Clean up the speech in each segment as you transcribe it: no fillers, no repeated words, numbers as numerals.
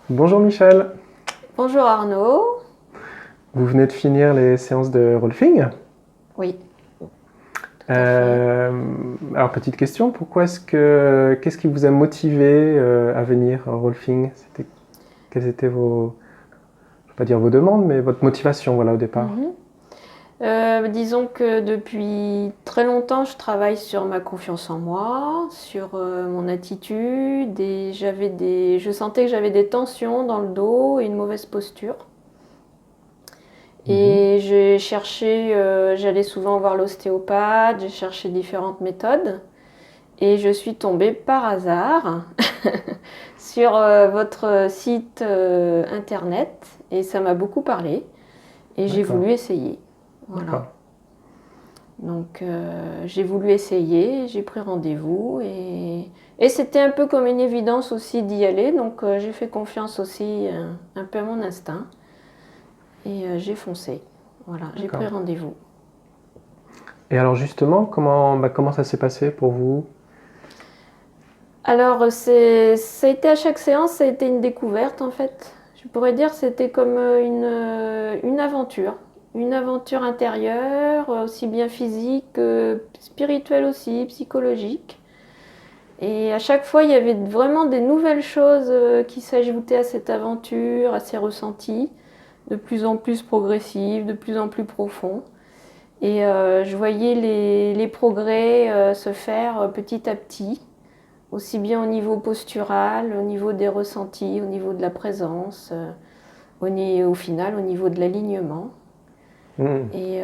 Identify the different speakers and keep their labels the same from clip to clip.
Speaker 1: Bonjour Michel,
Speaker 2: Bonjour Arnaud.
Speaker 1: vous venez de finir les séances de Rolfing.
Speaker 2: Oui, tout à fait.
Speaker 1: Alors petite question, qu'est-ce qui vous a motivé à venir à Rolfing? Quelles étaient je vais pas dire vos demandes, mais votre motivation voilà au départ.
Speaker 2: Mhm. Disons que depuis très longtemps, je travaille sur ma confiance en moi, sur mon attitude, et je sentais que j'avais des tensions dans le dos et une mauvaise posture.
Speaker 1: Mhm.
Speaker 2: Et j'allais souvent voir l'ostéopathe, j'ai cherché différentes méthodes, et je suis tombée par hasard sur votre site internet, et ça m'a beaucoup parlé. Et j'ai
Speaker 1: D'accord,
Speaker 2: voulu essayer. Voilà.
Speaker 1: d'accord.
Speaker 2: Donc j'ai voulu essayer, j'ai pris rendez-vous et c'était un peu comme une évidence aussi d'y aller. Donc j'ai fait confiance aussi un peu à mon instinct et j'ai foncé. Voilà, j'ai pris
Speaker 1: D'accord.
Speaker 2: rendez-vous.
Speaker 1: Et alors justement, comment ça s'est passé pour vous?
Speaker 2: Alors ça a été à chaque séance, ça a été une découverte en fait. Je pourrais dire que c'était comme une aventure intérieure, aussi bien physique que spirituelle aussi, psychologique. Et à chaque fois, il y avait vraiment des nouvelles choses qui s'ajoutaient à cette aventure, à ces ressentis, de plus en plus progressifs, de plus en plus profonds. Et je voyais les progrès se faire petit à petit, aussi bien au niveau postural, au niveau des ressentis, au niveau de la présence, au final au niveau de l'alignement.
Speaker 1: Hmm.
Speaker 2: Et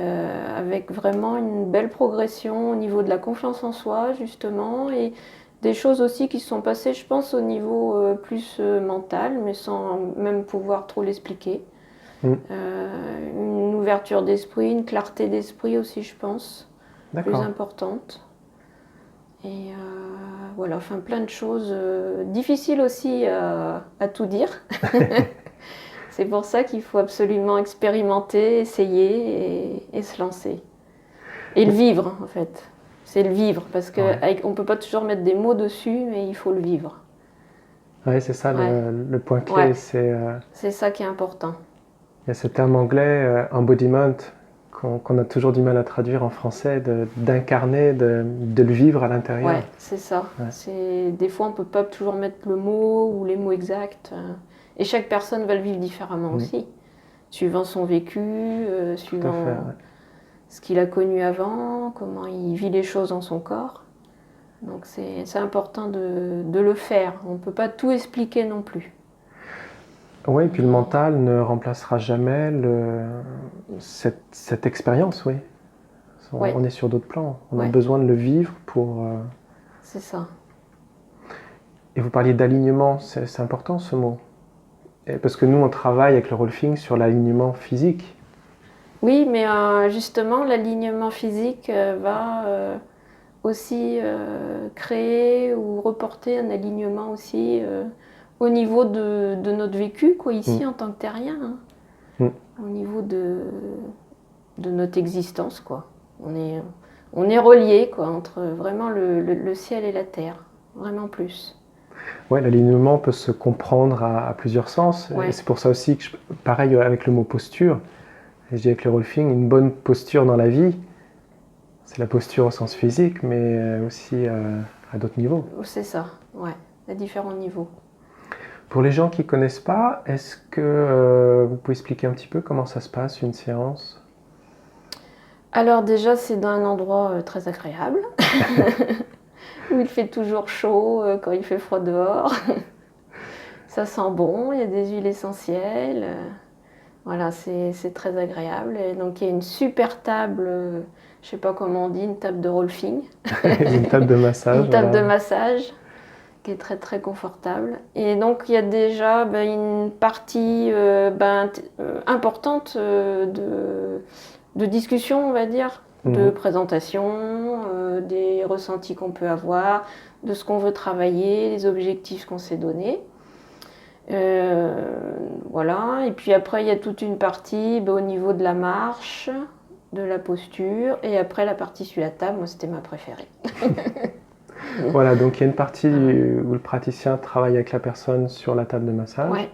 Speaker 2: avec vraiment une belle progression au niveau de la confiance en soi, justement, et des choses aussi qui se sont passées, je pense, au niveau plus mental, mais sans même pouvoir trop l'expliquer.
Speaker 1: Hmm.
Speaker 2: Une ouverture d'esprit, une clarté d'esprit aussi, je pense, plus
Speaker 1: D'accord.
Speaker 2: importante. Et voilà, enfin plein de choses difficiles aussi à tout dire. C'est pour ça qu'il faut absolument expérimenter, essayer et se lancer. Et le vivre, en fait. C'est le vivre, parce qu'on
Speaker 1: Ouais.
Speaker 2: ne peut pas toujours mettre des mots dessus, mais il faut le vivre.
Speaker 1: Ouais, c'est ça
Speaker 2: Ouais,
Speaker 1: le point
Speaker 2: ouais,
Speaker 1: clé,
Speaker 2: c'est ça qui est important.
Speaker 1: il y a ce terme anglais, embodiment, qu'on a toujours du mal à traduire en français, d'incarner, de le vivre à l'intérieur.
Speaker 2: Ouais, c'est ça.
Speaker 1: Ouais.
Speaker 2: Des fois, on ne peut pas toujours mettre le mot ou les mots exacts. Et chaque personne va le vivre différemment
Speaker 1: Mm.
Speaker 2: aussi, suivant son vécu,
Speaker 1: Tout à fait.
Speaker 2: suivant
Speaker 1: Ouais.
Speaker 2: ce qu'il a connu avant, comment il vit les choses dans son corps. Donc c'est important de le faire. On ne peut pas tout expliquer non plus.
Speaker 1: Ouais, et puis le
Speaker 2: Mais
Speaker 1: mental ne remplacera jamais cette expérience, oui.
Speaker 2: ouais,
Speaker 1: On est sur d'autres plans. On a
Speaker 2: ouais,
Speaker 1: besoin de le vivre pour.
Speaker 2: c'est ça.
Speaker 1: Et vous parliez d'alignement, c'est important ce mot. Parce que nous, on travaille avec le rolfing sur l'alignement physique.
Speaker 2: Oui, mais justement, l'alignement physique va aussi créer ou reporter un alignement aussi au niveau de notre vécu, quoi,
Speaker 1: Mm.
Speaker 2: ici en tant que terrien, hein,
Speaker 1: Mm.
Speaker 2: au niveau de notre existence, quoi. On est, on est relié, quoi, entre vraiment le ciel et la terre, vraiment plus.
Speaker 1: Ouais, l'alignement peut se comprendre à plusieurs sens. Et
Speaker 2: Ouais,
Speaker 1: c'est pour ça aussi que, pareil avec le mot posture, et je dis avec le rolfing, une bonne posture dans la vie, c'est la posture au sens physique, mais aussi à d'autres niveaux.
Speaker 2: c'est ça, ouais, à différents niveaux.
Speaker 1: Pour les gens qui ne connaissent pas, est-ce que vous pouvez expliquer un petit peu comment ça se passe, une séance?
Speaker 2: Alors déjà, c'est dans un endroit très agréable, où il fait toujours chaud quand il fait froid dehors. Ça sent bon, il y a des huiles essentielles. Voilà, c'est très agréable. Et donc il y a une super table, je ne sais pas comment on dit, une table de rolfing,
Speaker 1: Une table de massage,
Speaker 2: une table de
Speaker 1: voilà.
Speaker 2: massage qui est très très confortable. Et donc il y a déjà une partie importante de discussion, on va dire, de
Speaker 1: Mhm.
Speaker 2: présentation, des ressentis qu'on peut avoir, de ce qu'on veut travailler, les objectifs qu'on s'est donnés. Voilà, et puis après il y a toute une partie au niveau de la marche, de la posture, et après la partie sur la table, moi c'était ma préférée.
Speaker 1: Voilà, donc il y a une partie
Speaker 2: Voilà.
Speaker 1: où le praticien travaille avec la personne sur la table de massage.
Speaker 2: Ouais,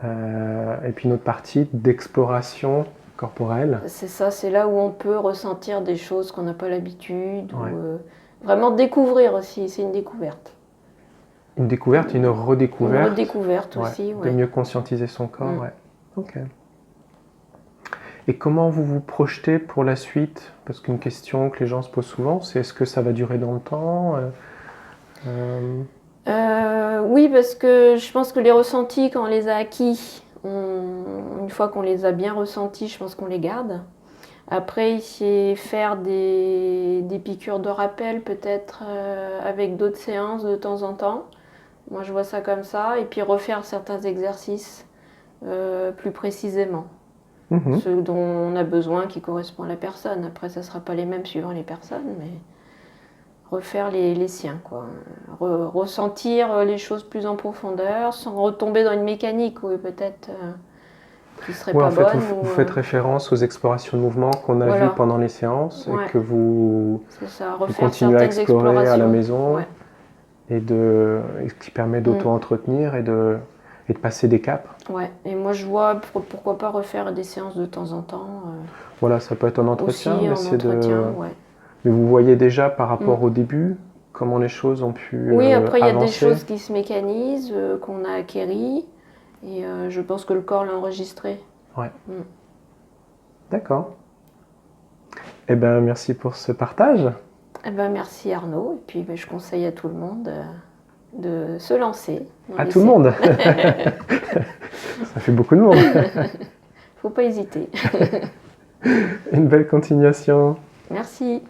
Speaker 1: Et puis une autre partie d'exploration corporelle.
Speaker 2: C'est ça, c'est là où on peut ressentir des choses qu'on n'a pas l'habitude,
Speaker 1: Ouais.
Speaker 2: ou vraiment découvrir aussi, c'est une découverte.
Speaker 1: Une découverte, une redécouverte.
Speaker 2: Une redécouverte aussi,
Speaker 1: De
Speaker 2: ouais.
Speaker 1: mieux conscientiser son corps,
Speaker 2: Mm.
Speaker 1: ouais. Ok. Et comment vous vous projetez pour la suite? Parce qu'une question que les gens se posent souvent, c'est est-ce que ça va durer dans le temps?
Speaker 2: Oui, parce que je pense que les ressentis, quand on les a acquis, une fois qu'on les a bien ressentis, je pense qu'on les garde. Après, c'est faire des piqûres de rappel, peut-être avec d'autres séances de temps en temps. Moi, je vois ça comme ça. Et puis refaire certains exercices plus précisément.
Speaker 1: Mhm.
Speaker 2: Ceux dont on a besoin qui correspondent à la personne. Après, ça ne sera pas les mêmes suivant les personnes, mais refaire les siens, quoi. Ressentir les choses plus en profondeur, sans retomber dans une mécanique où peut-être qui serait
Speaker 1: Ouais,
Speaker 2: pas
Speaker 1: en fait,
Speaker 2: bonne.
Speaker 1: vous faites référence aux explorations de mouvement qu'on a
Speaker 2: Voilà.
Speaker 1: vues pendant les séances
Speaker 2: Ouais.
Speaker 1: et que vous
Speaker 2: C'est ça,
Speaker 1: vous
Speaker 2: refaire
Speaker 1: continuez à
Speaker 2: certaines
Speaker 1: explorer à la
Speaker 2: explorations.
Speaker 1: maison
Speaker 2: Ouais.
Speaker 1: et ce qui permet d'auto-entretenir et de passer des caps.
Speaker 2: Ouais. Et moi, je vois pourquoi pas refaire des séances de temps en temps.
Speaker 1: Voilà, ça peut être un entretien,
Speaker 2: Aussi
Speaker 1: mais
Speaker 2: en
Speaker 1: c'est
Speaker 2: entretien, ouais.
Speaker 1: Mais vous voyez déjà par rapport au début comment les choses ont pu
Speaker 2: Oui, après, il y a des
Speaker 1: avancer.
Speaker 2: choses qui se mécanisent, qu'on a acquéries, et je pense que le corps l'a enregistré.
Speaker 1: Ouais. D'accord. Eh bien, merci pour ce partage.
Speaker 2: Eh ben, merci Arnaud, et puis je conseille à tout le monde de se lancer.
Speaker 1: À tout le monde. Ça fait beaucoup de monde.
Speaker 2: Faut pas hésiter.
Speaker 1: Une belle continuation.
Speaker 2: Merci.